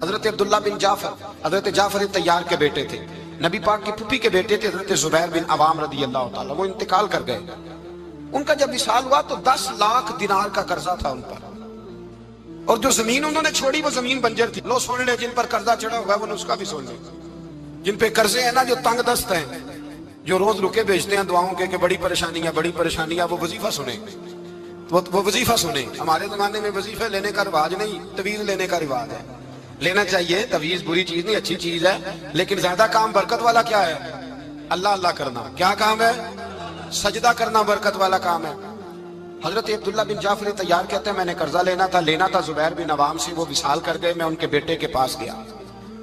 حضرت عبداللہ بن جعفر حضرت جعفر تیار کے بیٹے تھے، نبی پاک کی پھوپھی کے بیٹے تھے حضرت زبیر بن عوام رضی اللہ تعالیٰ، وہ انتقال کر گئے۔ ان کا جب وصال ہوا تو 10 لاکھ دینار کا قرضہ تھا ان پر، اور جو زمین انہوں نے چھوڑی وہ زمین بنجر تھی۔ لو سن لے، جن پر قرضہ چڑھا ہوا وہ نسخہ بھی سن لے، جن پہ قرضے ہیں نا، جو تنگ دست ہیں، جو روز رکے بھیجتے ہیں دعاؤں کے کہ بڑی پریشانیاں، وہ وظیفہ سنیں، وہ وظیفہ سنیں۔ ہمارے زمانے میں وظیفے لینے کا رواج نہیں، تویز لینے کا رواج ہے۔ لینا چاہیے، تویز بری چیز نہیں، اچھی چیز ہے، لیکن زیادہ کام برکت والا کیا ہے؟ اللہ اللہ کرنا۔ کیا کام ہے؟ سجدہ کرنا برکت والا کام ہے۔ حضرت عبداللہ بن جعفر تیار کہتے ہیں میں نے قرضہ لینا تھا زبیر بن عوام سے، وہ وصال کر گئے۔ میں ان کے بیٹے کے پاس گیا،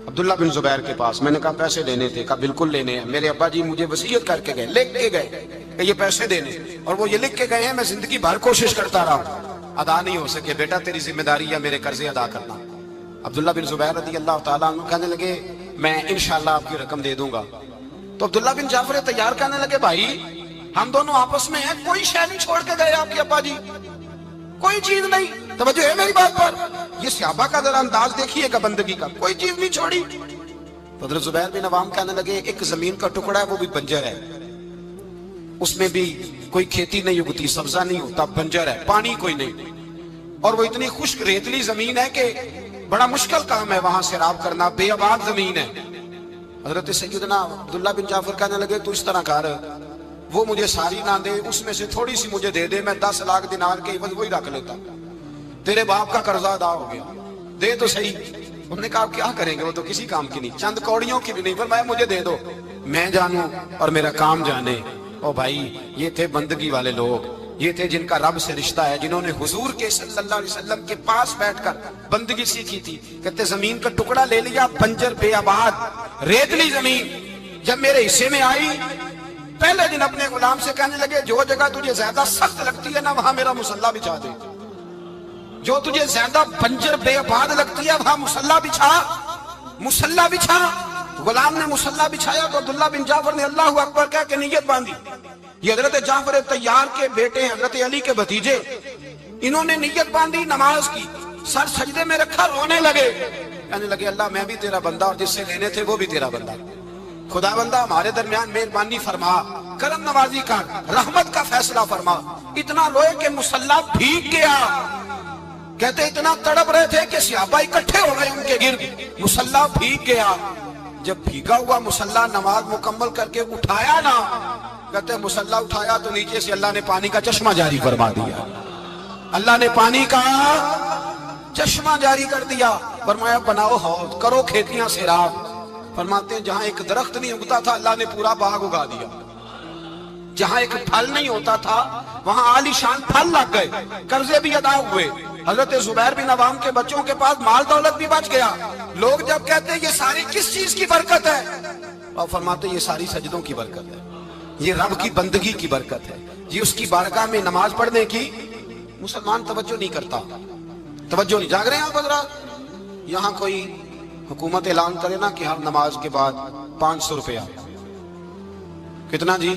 عبداللہ بن زبیر کے پاس۔ میں نے کہا پیسے لینے تھے، کہا بالکل لینے ہیں، میرے ابا جی مجھے وصیت کر کے گئے، لکھ کے گئے کہ یہ پیسے دینے، اور وہ یہ لکھ کے گئے ہیں، میں زندگی بھر کوشش کرتا رہا ہوں، ادا نہیں ہو سکے، بیٹا تیری ذمہ داری ہے میرے قرضے ادا کرنا۔ عبداللہ بن زبیر رضی اللہ تعالیٰ عنہ کہنے لگے میں انشاءاللہ آپ کی رقم دے دوں گا۔ تو عبداللہ بن جعفر تیار کہنے لگے بھائی ہم دونوں آپس میں ہیں، کوئی شے نہیں چھوڑ کے گئے آپ کے ابا جی، کوئی چیز نہیں۔ توجہ ہے میری بات پر؟ یہ صحابہ کا ذرا انداز دیکھیے گا بندگی کا، کوئی چیز نہیں چھوڑی۔ حضرت زبیر بن عوام کہنے لگے ایک زمین کا ٹکڑا ہے، وہ بھی بنجر ہے، اس میں بھی کوئی کھیتی نہیں اگتی، سبزہ نہیں ہوتا، بنجر ہے، پانی کوئی نہیں، اور وہ اتنی خشک ریتلی زمین ہے کہ بڑا مشکل کام ہے وہاں سیراب کرنا، بے آباد زمین ہے۔ حضرت سیدنا عبداللہ بن جعفر کہنے لگے تو اس طرح کر، وہ مجھے ساری نہ دے، اس میں سے تھوڑی سی مجھے دے دے، میں 10 لاکھ دینار کے عوض وہی رکھ لیتا، تیرے باپ کا قرضہ ادا ہو گیا، دے تو صحیح۔ انہوں نے کہا کیا کریں گے، وہ تو کسی کام کی نہیں، چند کوڑیوں کی بھی نہیں، فرمایا مجھے دے دو، میں جانوں اور میرا کام جانے۔ او بھائی یہ تھے بندگی والے لوگ، یہ تھے جن کا رب سے رشتہ ہے، جنہوں نے حضور کے صلی اللہ علیہ وسلم کے پاس بیٹھ کر بندگی سیکھی تھی۔ کہتے زمین کا ٹکڑا لے لیا، بنجر بے آباد ریتلی زمین، جب میرے حصے میں آئی پہلے دن اپنے غلام سے کہنے لگے جو جگہ تجھے زیادہ سخت لگتی ہے نا وہاں میرا مصلی بچھا دے، جو تجھے زیادہ بنجر بے آباد لگتی ہے وہاں مصلی بچھا۔ غلام نے مصلی بچھایا تو عبداللہ بن جعفر نے اللہ اکبر کہہ کے نیت باندھی۔ یہ حضرت جعفر تیار کے بیٹے حضرت علی کے بھتیجے، انہوں نے نیت باندھی نماز کی، سر سجدے میں رکھا، رونے لگے، کہنے لگے اللہ میں بھی تیرا بندہ اور جس سے لینے تھے وہ بھی تیرا بندہ، خدا بندہ ہمارے درمیان مہربانی فرما، کرم نوازی کر، رحمت کا فیصلہ فرما۔ اتنا روئے کہ مصلی بھیگ گیا۔ کہتے اتنا تڑپ رہے تھے کہ صحابہ اکٹھے ہو گئے ان کے گرد، مصلی بھیگ گیا۔ جب بھیگا ہوا مصلی نماز مکمل کر کے اٹھایا نا، کہتے مصلی اٹھایا تو نیچے سے اللہ نے پانی کا چشمہ جاری فرما دیا، اللہ نے پانی کا چشمہ جاری کر دیا۔ فرمایا بناؤ حوض، کرو کھیتیاں سیراب۔ فرماتے ہیں جہاں ایک درخت نہیں اگتا تھا اللہ نے پورا باغ اگا دیا، جہاں ایک پھل نہیں ہوتا تھا وہاں عالی شان پھل لگ گئے، قرضے بھی ادا ہوئے۔ حضرت زبیر بن عوام کے بچوں کے پاس مال دولت بھی بچ گیا۔ لوگ جب کہتے ہیں یہ ساری کس چیز کی برکت ہے، اور فرماتے ہیں یہ ساری سجدوں کی برکت ہے، یہ رب کی بندگی کی برکت ہے، یہ اس کی بارگاہ میں نماز پڑھنے کی۔ مسلمان توجہ نہیں کرتا، توجہ نہیں۔ جاگ رہے ہیں آپ حضرات؟ یہاں کوئی حکومت اعلان کرے نا کہ ہر نماز کے بعد 500 روپیہ، کتنا جی؟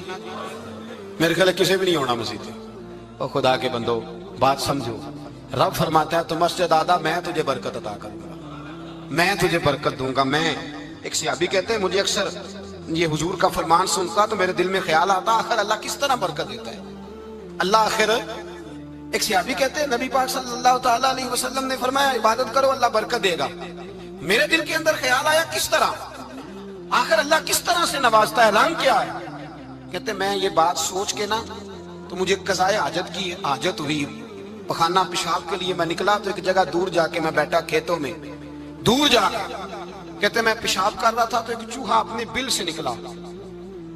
میرے خیال ہے کسی بھی نہیں ہونا مسجد۔ اور خدا کے بندو بات سمجھو، رب فرماتا ہے تو مسجد آدھا میں تجھے برکت عطا کروں گا، میں تجھے برکت دوں گا۔ میں ایک صحابی کہتے ہیں مجھے اکثر یہ حضور کا فرمان سنتا تو میرے دل میں خیال آتا آخر اللہ کس طرح برکت دیتا ہے اللہ آخر۔ ایک صحابی کہتے ہیں نبی پاک صلی اللہ تعالیٰ علیہ وسلم نے فرمایا عبادت کرو اللہ برکت دے گا۔ میرے دل کے اندر خیال آیا کس طرح، آخر اللہ کس طرح سے نوازتا ہے، اعلان کیا ہے؟ کہتے میں یہ بات سوچ کے نا تو مجھے قضائے حاجت کی حاجت ہوئی، پخانہ پیشاب کے لیے میں نکلا تو ایک جگہ دور جا کے میں بیٹھا کھیتوں میں، دور جا کے کہتے میں پیشاب کر رہا تھا تو ایک چوہا اپنے بل سے نکلا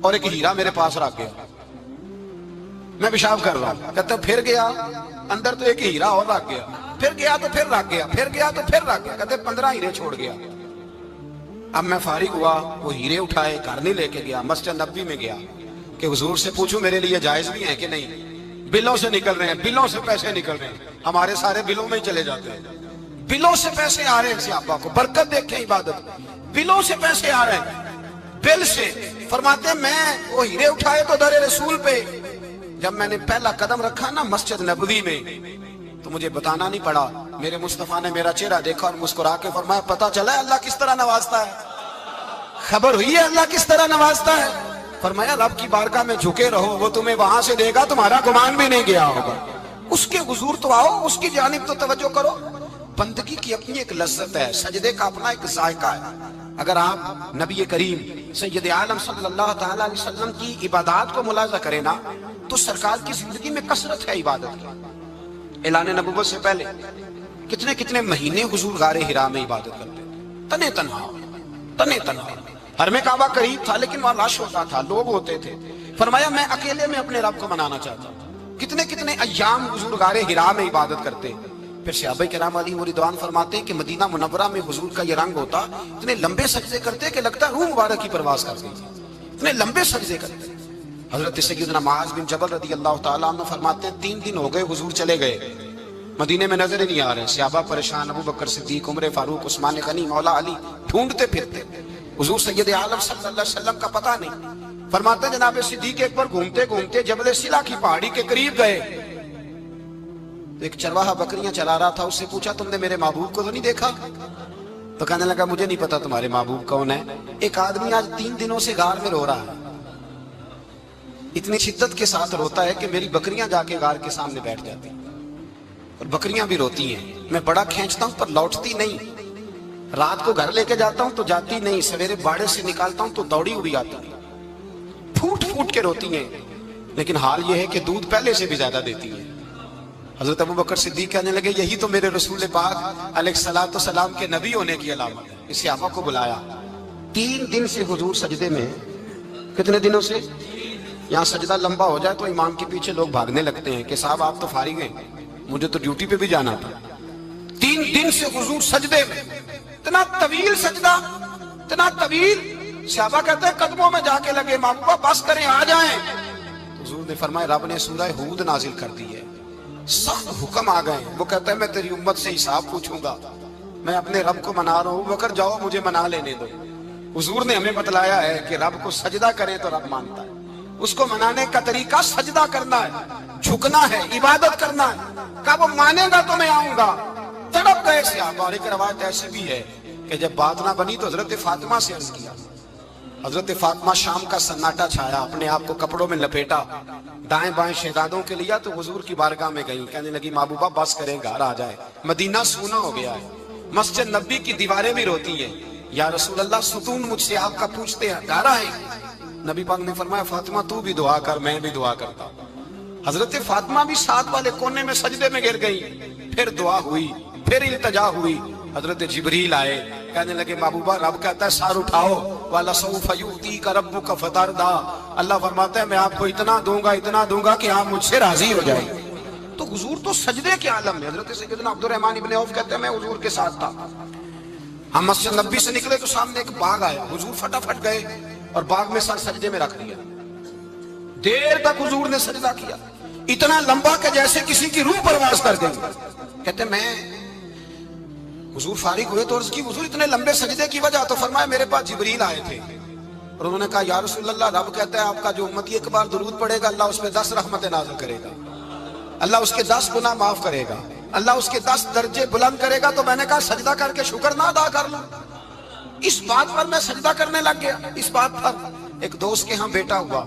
اور ایک ہیرا میرے پاس رکھ گیا، میں پیشاب کر رہا ہوں، کہتے پھر گیا اندر تو ایک ہیرا اور رکھ گیا، پھر گیا تو پھر رکھ گیا، پھر گیا تو پھر رکھ گیا، کہتے 15 ہیرے چھوڑ گیا۔ اب میں فارغ ہوا، وہ ہیرے اٹھائے گھر نہیں لے کے گیا، مسجد نبوی میں گیا کہ حضور سے پوچھوں میرے لیے جائز بھی ہے کہ نہیں، بلوں سے نکل رہے ہیں، بلوں سے پیسے نکل رہے ہیں، ہمارے سارے بلوں میں ہی چلے جاتے ہیں، بلوں سے پیسے آ رہے ہیں صحابہ کو، برکت دیکھیں عبادت، بلوں سے پیسے آ رہے ہیں، بل سے۔ فرماتے ہیں میں وہ ہیرے اٹھائے تو در رسول پہ، جب میں نے پہلا قدم رکھا نا مسجد نبوی میں تو تو مجھے بتانا نہیں پڑا، میرے مصطفیٰ نے میرا چہرہ دیکھا اور مسکرا کے فرمایا پتہ چلا ہے اللہ کس طرح نوازتا ہے، خبر ہوئی ہے اللہ کس طرح نوازتا ہے؟ فرمایا رب کی بارگاہ میں جھکے رہو، وہ تمہیں وہاں سے دے گا تمہارا گمان بھی نہیں گیا ہوگا، اس کے حضور تو آؤ، اس کی جانب تو توجہ کرو۔ بندگی کی اپنی ایک لذت ہے، سجدے کا اپنا ایک ذائقہ ہے۔ اگر آپ نبی کریم سید عالم صلی اللہ تعالی علیہ وسلم کی عبادات کو ملاحظہ کریں نا تو سرکار کی زندگی میں کثرت ہے عبادت کی۔ اعلان نبوت سے پہلے کتنے کتنے مہینے حضور غار حرا میں عبادت کرتے تھے، تنے تنہا۔ حرم کعبہ قریب تھا لیکن وہاں رش ہوتا تھا، لوگ ہوتے تھے۔ فرمایا میں اکیلے میں اپنے رب کو منانا چاہتا ہوں۔ کتنے کتنے ایام حضور غار حرا میں عبادت کرتے۔ پھر صحابہ کرام علیہم رضوان فرماتے ہیں کہ مدینہ منورہ میں حضور کا یہ رنگ ہوتا، اتنے لمبے سجدے کرتے کہ لگتا روح مبارک کی پرواز کر گئی، اتنے لمبے سجدے کرتے۔ حضرت سیدنا معاذ بن جبل رضی اللہ تعالیٰ عنہ فرماتے ہیں 3 دن ہو گئے حضور چلے گئے، مدینے میں نظر ہی نہیں آ رہے۔ صحابہ پریشان، ابو بکر صدیق، عمر فاروق، عثمان غنی، مولا علی ڈھونڈتے پھرتے، حضور سید عالم صلی اللہ علیہ وسلم کا پتہ نہیں۔ فرماتے ہیں جناب صدیق ایک بار گھومتے گھومتے جبل سلا کی پہاڑی کے قریب گئے تو ایک چرواہا بکریاں چلا رہا تھا، اس سے پوچھا تم نے میرے محبوب کو تو نہیں دیکھا؟ تو کہنے لگا مجھے نہیں پتا تمہارے محبوب کون ہے۔ ایک آدمی آج 3 دنوں سے غار میں رو رہا ہے، اتنی شدت کے ساتھ روتا ہے کہ میری بکریاں جا کے غار کے سامنے بیٹھ جاتی اور بکریاں بھی روتی ہیں، میں بڑا کھینچتا ہوں پر لوٹتی نہیں، رات کو گھر لے کے جاتا ہوں تو جاتی نہیں، سویرے باڑے سے نکالتا ہوں تو دوڑی ہوئی آتی ہے، پھوٹ پھوٹ کے روتی ہیں، لیکن حال یہ ہے کہ دودھ پہلے سے بھی زیادہ دیتی ہیں۔ حضرت ابو بکر صدیق کہنے لگے یہی تو میرے رسول پاک علیہ الصلوۃ والسلام کے نبی ہونے کی علامت ہے۔ اس صحابہ کو بلایا، 3 دن سے حضور سجدے میں، کتنے دنوں سے؟ یہاں سجدہ لمبا ہو جائے تو امام کے پیچھے لوگ بھاگنے لگتے ہیں کہ صاحب آپ تو فارغ ہیں، مجھے تو ڈیوٹی پہ بھی جانا تھا۔ 3 دن سے حضور سجدے میں، اتنا طویل سجدہ، اتنا طویل۔ صحابہ کہتے ہیں قدموں میں جا کے لگے محبوبہ بس کریں آ جائیں۔ حضور نے فرمایا رب نے سورہ ہود نازل کر دی ہے، سخت حکم آ گئے۔ وہ کہتا ہے میں تیری امت سے حساب پوچھوں گا، میں اپنے رب کو منا رہا ہوں، بکر جاؤ مجھے منا لینے دو۔ حضور نے ہمیں بتلایا ہے کہ رب کو سجدہ کریں تو رب مانتا ہے، اس کو منانے کا طریقہ سجدہ کرنا ہے، جھکنا ہے، عبادت کرنا ہے۔ کہا وہ مانے گا تو میں آؤں گا۔ تڑپ گئے صحابہ۔ اور ایک روایت ایسی بھی ہے کہ جب بات نہ بنی تو حضرت فاطمہ سے عرض کیا۔ حضرت فاطمہ شام کا سناٹا چھایا، اپنے آپ کو کپڑوں میں لپیٹا، دائیں بائیں شہزادوں کے لیا تو حضور کی بارگاہ میں گئی، کہنے لگی محبوبہ بس کریں گھر آ جائے، مدینہ سونا ہو گیا ہے، مسجد نبی کی دیواریں بھی روتی ہیں، یا رسول اللہ ستون مجھ سے آپ کا پوچھتے ہیں گھر آئے۔ نبی پاک نے فرمایا فاطمہ تو بھی دعا کر، میں بھی دعا کرتا ہوں۔ حضرت فاطمہ بھی ساتھ والے کونے میں سجدے میں گر گئی، پھر دعا ہوئی، پھر التجا ہوئی۔ حضرت جبریل آئے، کہنے لگے محبوبہ رب کہتا ہے سار اٹھاؤ، وَلَسَوْفَ يُؤْتِيكَ رَبُّكَ فَتَرْضَىٰ، اللہ فرماتا ہے میں آپ کو اتنا دوں گا کہ آپ مجھ سے راضی ہو جائیں۔ تو حضور تو سجدے کے عالم میں۔ حضرت سیدنا عبد الرحمن ابن عوف کہتے ہیں میں حضور کے ساتھ تھا، ہم مسجد نبی سے نکلے تو سامنے ایک باغ آیا، حضور فٹافٹ گئے اور باغ میں سر سجدے میں رکھ دیا، دیر تک حضور نے سجدہ کیا، اتنا لمبا کہ جیسے کسی کی روح پرواز کر گئی۔ کہتے میں حضور فارغ ہوئے تو عرض کی حضور اتنے لمبے سجدے کی وجہ؟ تو فرمایا میرے پاس جبریل آئے تھے اور انہوں نے کہا یا رسول اللہ رب کہتا ہے آپ کا جو امتی ایک بار درود پڑھے گا اللہ اس پہ 10 رحمتیں نازل کرے گا، اللہ اس کے 10 گناہ معاف کرے گا، اللہ اس کے 10 درجے بلند کرے گا۔ تو میں نے کہا سجدہ کر کے شکر نہ ادا کر لوں؟ اس بات پر میں سجدہ کرنے لگ گیا۔ اس بات پر ایک دوست کے ہاں بیٹا ہوا،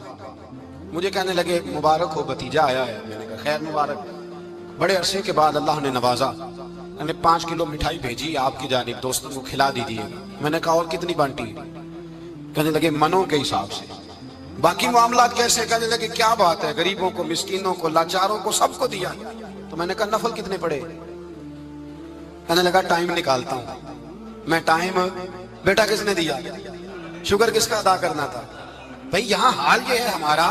مجھے کہنے لگے مبارک ہو بھتیجا آیا ہے۔ میں نے کہا خیر مبارک۔ بڑے عرصے کے بعد اللہ نے نوازا، میں نے 5 کلو مٹھائی بھیجی آپ کی جانب، دوستوں کو کھلا دیجیے۔ میں نے کہا اور کتنی بانٹی؟ کہنے لگے منوں کے حساب سے۔ باقی معاملات کیسے؟ کہنے لگے کیا بات ہے، غریبوں کو، مسکینوں کو، لاچاروں کو، سب کو دیا۔ تو میں نے کہا نفل کتنے پڑے؟ کہنے لگا ٹائم نکالتا ہوں۔ میں ٹائم بیٹا کس نے دیا؟ شکر کس کا ادا کرنا تھا؟ بھئی یہاں حال یہ ہے ہمارا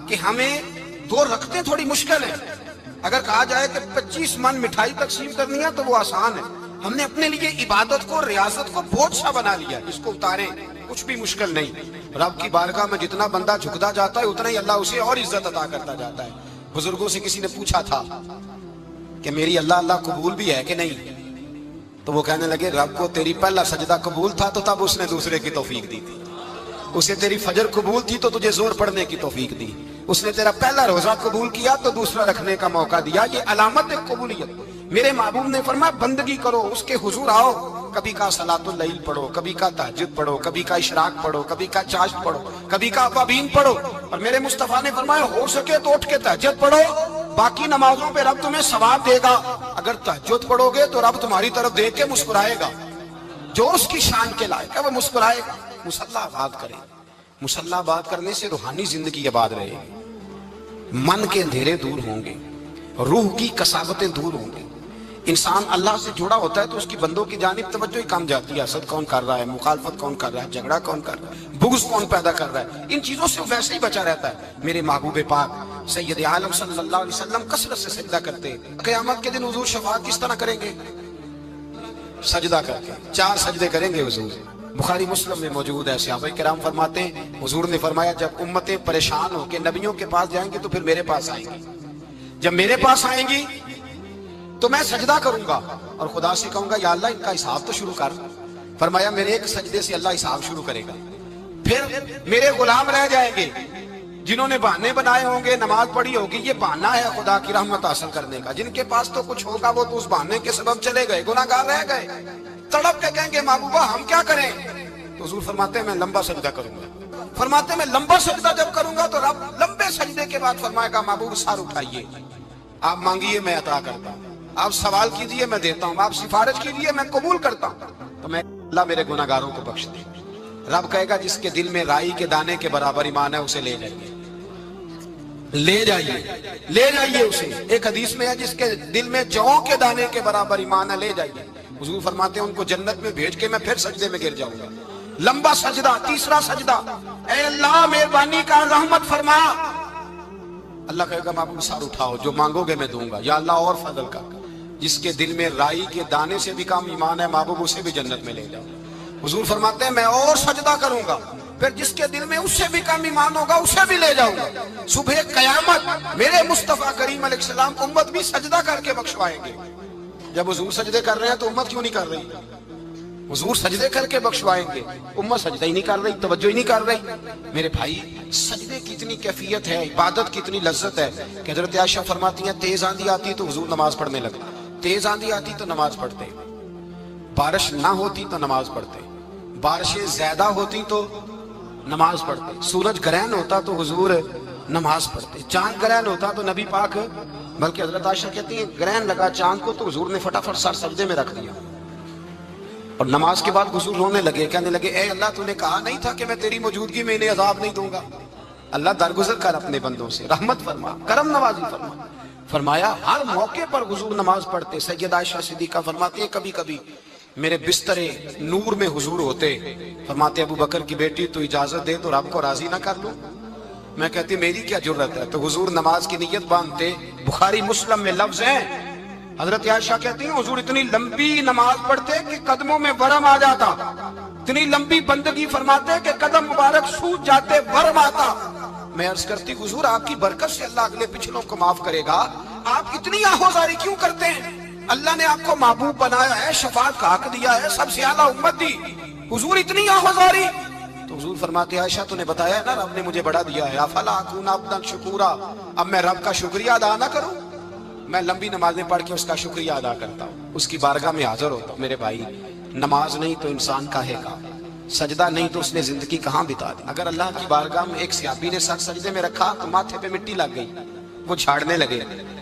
کہ ہمیں 2 رکھتے تھوڑی مشکل ہے۔ اگر کہا جائے کہ 25 من مٹھائی تقسیم کرنی ہے تو وہ آسان ہے، ہم نے اپنے لیے عبادت کو، ریاضت کو بہت سا بنا لیا، اس کو اتاریں کچھ بھی مشکل نہیں۔ رب کی بارگاہ میں جتنا بندہ جھکتا جاتا ہے اتنا ہی اللہ اسے اور عزت عطا کرتا جاتا ہے۔ بزرگوں سے کسی نے پوچھا تھا کہ میری اللہ قبول بھی ہے کہ نہیں؟ تو وہ کہنے لگے رب کو تیری پہلا سجدہ قبول تھا تو تب اس نے دوسرے کی توفیق دی تھی، اسے تیری فجر قبول تھی تو تجھے زور پڑھنے کی توفیق دی، اس نے تیرا پہلا روزہ قبول کیا تو دوسرا رکھنے کا موقع دیا۔ یہ علامت ہے قبولیت۔ میرے محبوب نے فرمایا بندگی کرو، اس کے حضور آؤ، کبھی کا صلاۃ اللیل پڑھو، کبھی کا تہجد پڑھو، کبھی کا اشراق پڑھو، کبھی کا چاشت پڑھو، کبھی کا اوابین پڑھو۔ اور میرے مصطفیٰ نے فرمایا ہو سکے تو اٹھ کے تہجد پڑھو، باقی نمازوں پہ رب تمہیں ثواب دے گا۔ اگر تہجد پڑھو گے تو رب تمہاری طرف دیکھ کے مسکرائے گا، جو اس کی شان کے لائق ہے وہ مسکرائے گا۔ مصلی آباد کریں، مصلی آباد کرنے سے روحانی زندگی آباد رہے گی، من کے اندھیرے دور ہوں گے، روح کی کساوتیں دور ہوں گی۔ انسان اللہ سے جڑا ہوتا ہے تو اس کی بندوں کی جانب توجہ ہی کم جاتی ہے، حسد کون کر رہا ہے، مخالفت کون کر رہا ہے، جھگڑا کون کر رہا ہے، بغض کون پیدا کر رہا ہے، ان چیزوں سے ویسے ہی بچا رہتا ہے۔ میرے محبوب پاک سید عالم صلی اللہ علیہ وسلم کثرت سے سجدہ کرتے ہیں۔ قیامت کے دن حضور شفاعت کس طرح کریں گے؟ سجدہ کر کے 4 سجدے کریں گے حضور۔ بخاری مسلم میں موجود ہے، صحابہ کرام فرماتے ہیں حضور نے فرمایا جب امتیں پریشان ہو کے نبیوں کے پاس جائیں گے تو پھر میرے پاس آئیں گی، جب میرے پاس آئیں گی تو میں سجدہ کروں گا اور خدا سے کہوں گا یا اللہ ان کا حساب تو شروع کر۔ فرمایا میرے ایک سجدے سے اللہ حساب شروع کرے گا۔ پھر میرے غلام رہ جائیں گے جنہوں نے بہانے بنائے ہوں گے، نماز پڑھی ہوگی، یہ بہانہ ہے خدا کی رحمت حاصل کرنے کا، جن کے پاس تو کچھ ہوگا وہ تو اس بہانے کے سبب چلے گئے، گناہ گار رہ گئے، تڑپ کے کہیں گے محبوبہ ہم کیا کریں؟ تو حضور فرماتے ہیں میں لمبا سجدہ کروں گا۔ فرماتے ہیں میں لمبا سجدہ جب کروں گا تو رب لمبے سجدے کے بعد فرمائے گا محبوب سار اٹھائیے، آپ مانگیے میں عطا کرتا ہوں، آپ سوال کیجئے میں دیتا ہوں، آپ سفارش کیجئے میں قبول کرتا ہوں۔ تو میں اللہ میرے گناہ گاروں کو بخش دے۔ رب کہے گا جس کے دل میں رائی کے دانے کے برابر ایمان ہے اسے لے جائیے، لے جائیے، لے جائیے اسے۔ ایک حدیث میں ہے جس کے دل میں جو کے دانے کے برابر ایمان ہے لے جائیے۔ حضور فرماتے ہیں ان کو جنت میں بھیج کے میں پھر سجدے میں گر جاؤں گا۔ لمبا سجدہ، تیسرا سجدہ، اے اللہ مہربانی کا رحمت فرما۔ اللہ کہے گا محبوب سار اٹھاؤ، جو مانگو گے میں دوں گا، یا اللہ اور فضل کر۔ جس کے دل میں رائی کے دانے سے بھی کم ایمان ہے محبوب اسے بھی جنت میں لے جاؤ۔ حضور فرماتے ہیں میں اور سجدہ کروں گا، پھر جس کے دل میں اس سے بھی کم ایمان ہوگا اسے بھی لے جاؤں گا۔ صبح قیامت میرے مصطفیٰ کریم علیہ السلام امت بھی سجدہ کر کے بخشوائیں گے۔ جب حضور سجدے کر رہے ہیں تو امت کیوں نہیں کر رہی؟ حضور سجدے کر کے بخشوائیں گے، امت سجدہ ہی نہیں کر رہی، توجہ ہی نہیں کر رہی۔ میرے بھائی سجدے کی اتنی کیفیت ہے، عبادت کی اتنی لذت ہے کہ حضرت عائشہ فرماتی ہیں تیز آندھی آتی تو حضور نماز پڑھنے لگے، تیز آندھی آتی تو نماز پڑھتے، بارش نہ ہوتی تو نماز پڑھتے، بارشیں زیادہ ہوتی تو نماز پڑھتے، سورج گرہن ہوتا تو حضور نماز پڑھتے، چاند گرہن ہوتا تو نبی پاک، بلکہ حضرت عائشہ کہتی ہیں گرہن لگا چاند کو تو حضور نے فٹافٹ سر سجدے میں رکھ دیا، اور نماز کے بعد حضور رونے لگے، کہنے لگے اے اللہ تو نے کہا نہیں تھا کہ میں تیری موجودگی میں انہیں عذاب نہیں دوں گا؟ اللہ درگزر کر اپنے بندوں سے، رحمت فرما، کرم نوازی فرما۔ فرمایا ہر موقع پر حضور نماز پڑھتے۔ سید عائشہ صدیقہ فرماتی ہیں کبھی کبھی میرے بسترے نور میں حضور ہوتے، فرماتے ابو بکر کی بیٹی تو اجازت دے تو رب کو راضی نہ کر لوں؟ میں کہتی میری کیا جرت ہے، تو حضور نماز کی نیت باندھتے۔ بخاری مسلم میں لفظ ہیں، حضرت عائشہ کہتی ہیں حضور اتنی لمبی نماز پڑھتے کہ قدموں میں ورم آ جاتا، اتنی لمبی بندگی فرماتے کہ قدم مبارک سوج جاتے، ورم آتا۔ میں عرض کرتی حضور آپ کی برکت سے اللہ اگلے پچھلوں کو معاف کرے گا، آپ اتنی آہوزاری کیوں کرتے ہیں؟ اللہ نے آپ کو محبوب بنایا ہے، شفاعت کا حق دیا ہے، سب سے اعلیٰ امت دی، حضور اتنی آہوزاری؟ تو حضور فرماتے عائشہ تو نے بتایا نا رب نے مجھے بڑا دیا ہے، افلا اکون عبدا شکورا، اب میں رب کا شکریہ ادا نہ کروں؟ میں لمبی نمازیں پڑھ کے اس کا شکریہ ادا کرتا ہوں، اس کی بارگاہ میں حاضر ہوتا ہوں۔ میرے بھائی نماز نہیں تو انسان کاہے کا، سجدہ نہیں تو اس نے زندگی کہاں بتا دی؟ اگر اللہ کی بارگاہ میں ایک صحابی نے سر سجدے میں رکھا تو ماتھے پہ مٹی لگ گئی، وہ جھاڑنے لگے،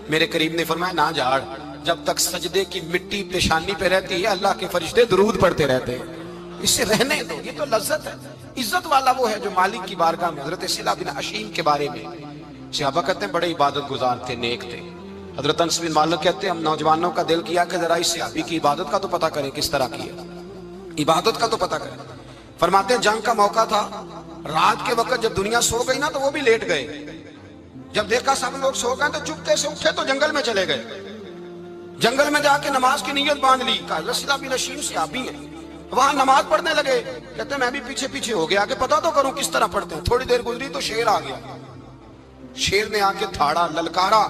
میرے قریب نے فرمایا نہ جھاڑ، جب تک سجدے کی مٹی پیشانی پہ رہتی ہے اللہ کے فرشتے درود پڑھتے رہتے ہیں، اس سے رہنے دو، یہ تو لذت ہے۔ عزت والا وہ ہے جو مالک کی بارگاہ میں۔ حضرت صلہ بن اشیم کے بارے میں صحابہ کہتے ہیں بڑے عبادت گزار تھے، نیک تھے۔ حضرت انس بن مالک کہتے ہیں ہم نوجوانوں کا دل کیا کہ ذرا اس صحابی کی عبادت کا تو پتہ کریں، کس طرح کی ہے عبادت کا تو پتہ کریں۔ فرماتے ہیں جنگ کا موقع تھا، رات کے وقت جب دنیا سو گئی نا تو وہ بھی لیٹ گئے، جب دیکھا سب لوگ سو گئے تو چپتے سے اٹھے تو جنگل میں چلے گئے، جنگل میں جا کے نماز کی نیت باندھ لی۔ کہا صلہ بن اشیم صحابی ہیں، وہاں نماز پڑھنے لگے، کہتے ہیں میں بھی پیچھے پیچھے ہو گیا کہ پتہ تو کروں کس طرح پڑھتے ہیں۔ تھوڑی دیر گزری تو شیر آ گیا، شیر نے آ کے تھاڑا، للکارا۔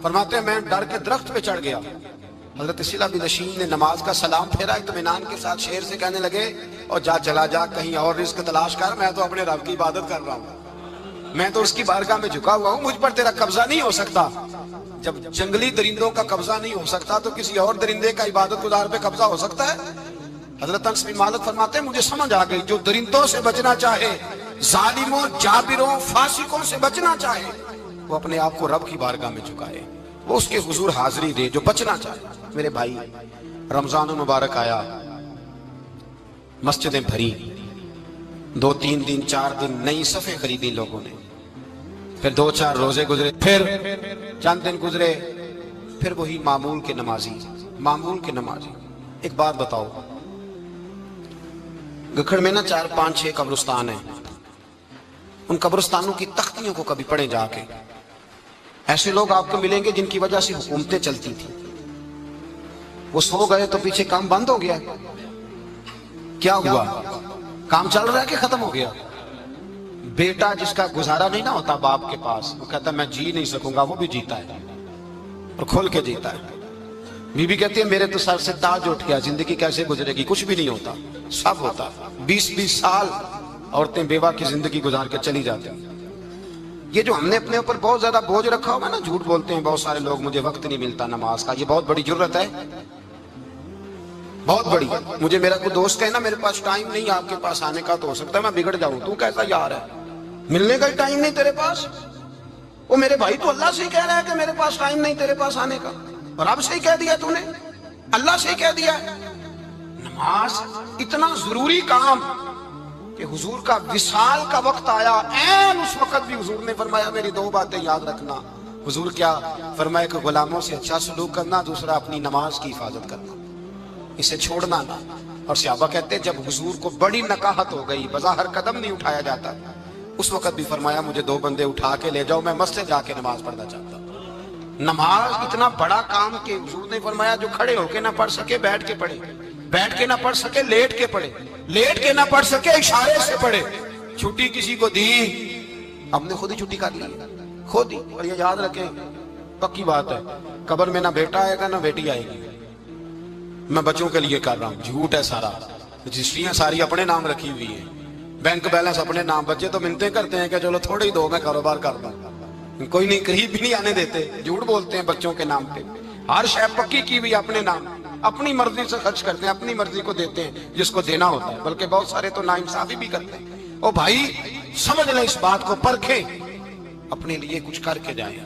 فرماتے ہیں میں ڈر کے درخت پہ چڑھ گیا۔ حضرت صلہ بن اشیم نے نماز کا سلام پھیرا، اطمینان کے ساتھ شیر سے کہنے لگے اور جا چلا جا کہیں اور رزق تلاش کر، میں تو اپنے رب کی عبادت کر رہا ہوں۔ میں تو اس کی بارگاہ میں جھکا ہوا ہوں, مجھ پر تیرا قبضہ نہیں ہو سکتا. جب جنگلی درندوں کا قبضہ نہیں ہو سکتا تو کسی اور درندے کا عبادت گزار پہ قبضہ ہو سکتا ہے؟ حضرت انس بن مالک فرماتے ہیں مجھے سمجھ آ گئی, جو درندوں سے بچنا چاہے, ظالموں, جابروں, فاسقوں سے بچنا چاہے, وہ اپنے آپ کو رب کی بارگاہ میں جھکائے, وہ اس کے حضور حاضری دے. جو بچنا چاہے. میرے بھائی, رمضان المبارک آیا, مسجدیں بھری, 2-3 دن 4 دن نئی صفیں خریدی لوگوں نے, پھر 2-4 روزے گزرے, پھر چند دن گزرے, پھر وہی معمول کے نمازی. ایک بات بتاؤ, گکھڑ میں نا 4-5-6 قبرستان ہیں, ان قبرستانوں کی تختیوں کو کبھی پڑھیں جا کے. ایسے لوگ آپ کو ملیں گے جن کی وجہ سے حکومتیں چلتی تھیں, وہ سو گئے تو پیچھے کام بند ہو گیا. کیا ہوا؟ کام چل رہا ہے کہ ختم ہو گیا؟ بیٹا جس کا گزارا نہیں نہ ہوتا باپ کے پاس, وہ کہتا ہے میں جی نہیں سکوں گا, وہ بھی جیتا ہے اور کھول کے جیتا ہے. بی بی کہتی ہے میرے تو سر سے تاج اٹھ گیا, زندگی کیسے گزرے گی؟ کچھ بھی نہیں ہوتا, سب ہوتا. 20-20 سال عورتیں بیوہ کی زندگی گزار کے چلی جاتی ہیں. یہ جو ہم نے اپنے اوپر بہت زیادہ بوجھ رکھا ہوا نا, جھوٹ بولتے ہیں بہت سارے لوگ, مجھے وقت نہیں ملتا نماز کا, یہ بہت بڑی جرت ہے, بہت بڑی. مجھے میرا کوئی دوست کہے نا میرے پاس ٹائم نہیں آپ کے پاس آنے کا, تو ہو سکتا ہے میں بگڑ جاؤں. تو کیسا یار ہے, ملنے کا ٹائم نہیں تیرے پاس؟ وہ میرے بھائی تو اللہ سے ہی کہہ رہا ہے کہ میرے پاس ٹائم نہیں تیرے پاس آنے کا, اور رب سے ہی کہہ دیا, تو نے اللہ سے ہی کہہ دیا. نماز اتنا ضروری کام کہ حضور کا وصال کا وقت آیا, عین اس وقت بھی حضور نے فرمایا میری 2 باتیں یاد رکھنا. حضور کیا فرمایا کہ غلاموں سے اچھا سلوک کرنا, دوسرا اپنی نماز کی حفاظت کرنا, اسے چھوڑنا نہ. اور صحابہ کہتے ہیں جب حضور کو بڑی نکاہت ہو گئی, بظاہر قدم نہیں اٹھایا جاتا, اس وقت بھی فرمایا مجھے 2 بندے اٹھا کے لے جاؤ, میں مسجد جا کے نماز پڑھنا چاہتا ہوں. نماز اتنا بڑا کام کہ حضور نے فرمایا جو کھڑے ہو کے نہ پڑھ سکے بیٹھ کے پڑھے, بیٹھ کے نہ پڑھ سکے لیٹ کے پڑھے, لیٹ کے نہ پڑھ سکے اشارے سے پڑھے. چھٹی کسی کو دی, ہم نے خود ہی چھٹی کر لی, خود ہی. اور یہ یاد رکھیں, پکی بات ہے, قبر میں نہ بیٹا آئے گا نہ بیٹی آئے گی. میں بچوں کے لیے کر رہا ہوں, جھوٹ ہے سارا. رجسٹریاں ساری اپنے نام رکھی ہوئی ہیں, بینک بیلنس اپنے نام. بچے تو منتیں کرتے ہیں کہ چلو تھوڑے ہی دو, میں کاروبار کر دوں. کوئی نہیں, قریب بھی نہیں آنے دیتے, جھوٹ بولتے ہیں بچوں کے نام پہ. ہر شے پکی کی ہوئی اپنے نام, اپنی مرضی سے خرچ کرتے ہیں, اپنی مرضی کو دیتے ہیں جس کو دینا ہوتا ہے. بلکہ بہت سارے تو ناانصافی بھی کرتے ہیں. او بھائی سمجھ لیں اس بات کو, پرکھیں, اپنے لیے کچھ کر کے جائیں.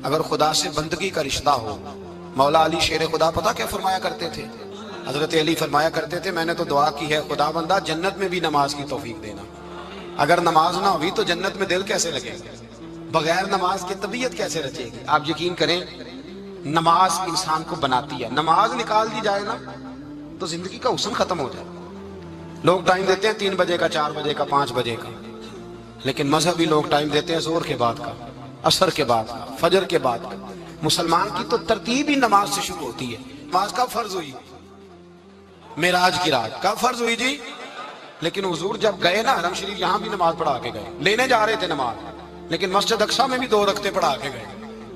اگر خدا سے بندگی کا رشتہ ہو, مولا علی شیر خدا پتہ کیا فرمایا کرتے تھے؟ حضرت علی فرمایا کرتے تھے میں نے تو دعا کی ہے خدا بندہ جنت میں بھی نماز کی توفیق دینا. اگر نماز نہ ہوئی تو جنت میں دل کیسے لگے گا, بغیر نماز کی طبیعت کیسے رچے گی؟ آپ یقین کریں نماز انسان کو بناتی ہے. نماز نکال دی جائے نا تو زندگی کا حسن ختم ہو جائے. لوگ ٹائم دیتے ہیں 3 بجے کا, 4 بجے کا, 5 بجے کا, لیکن مذہبی لوگ ٹائم دیتے ہیں زور کے بعد کا, عصر کے بعد کا, فجر کے بعد کا. مسلمان کی تو ترتیب ہی نماز سے شروع ہوتی ہے. نماز کب فرض ہوئی؟ معراج کی رات. کب فرض ہوئی جی؟ لیکن حضور جب گئے نا حرم شریف, یہاں بھی نماز پڑھا کے گئے, لینے جا رہے تھے نماز, لیکن مسجد اقصی میں بھی 2 رکعتیں پڑھا کے گئے.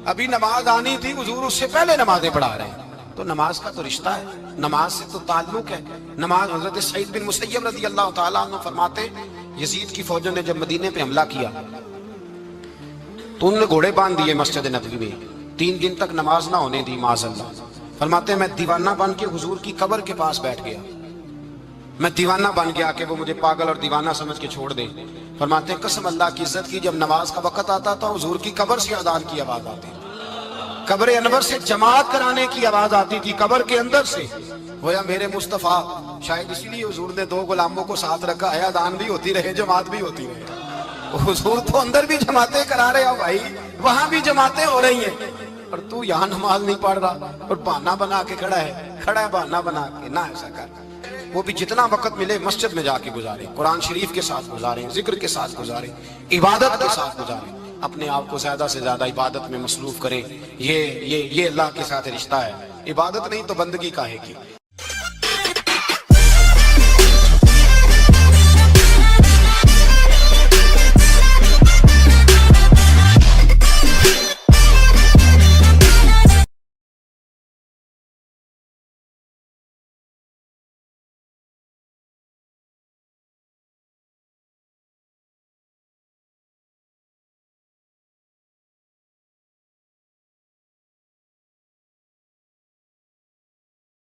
ابھی نماز آنی تھی, حضور اس سے پہلے نمازیں پڑھا رہے ہیں. تو نماز کا تو رشتہ ہے, نماز سے تو تعلق ہے. نماز حضرت سعید بن مسیب رضی اللہ تعالیٰ عنہ فرماتے یزید کی فوجوں نے جب مدینے پہ حملہ کیا تو انہوں نے گھوڑے باندھ دیے مسجد نبوی میں, 3 دن تک نماز نہ ہونے دی معاذ اللہ. فرماتے ہیں میں دیوانہ بن کے حضور کی قبر کے پاس بیٹھ گیا, میں دیوانہ بن گیا کہ وہ مجھے پاگل اور دیوانہ سمجھ کے چھوڑ دے. فرماتے ہیں قسم اللہ کی عزت کی, جب نماز کا وقت آتا تھا حضور کی قبر سے اذان کی آواز آتی, قبر انور سے جماعت کرانے کی آواز آتی تھی, قبر کے اندر سے. گویا میرے مصطفیٰ, شاید اسی لیے حضور نے 2 غلاموں کو ساتھ رکھا ہے, اذان بھی ہوتی رہے جماعت بھی ہوتی رہے. حضور تو اندر بھی جماعتیں کرا رہے ہو بھائی, وہاں بھی جماعتیں ہو رہی ہیں, اور تو یہاں نماز نہیں پڑھ رہا اور بہانہ بنا کے کھڑا ہے بہانہ بنا کے. نہ ایسا کر, وہ بھی جتنا وقت ملے مسجد میں جا کے گزارے, قرآن شریف کے ساتھ گزارے, ذکر کے ساتھ گزارے, عبادت کے ساتھ گزارے. اپنے آپ کو زیادہ سے زیادہ عبادت میں مصروف کریں. یہ اللہ کے ساتھ رشتہ ہے, عبادت نہیں تو بندگی کاہے کی.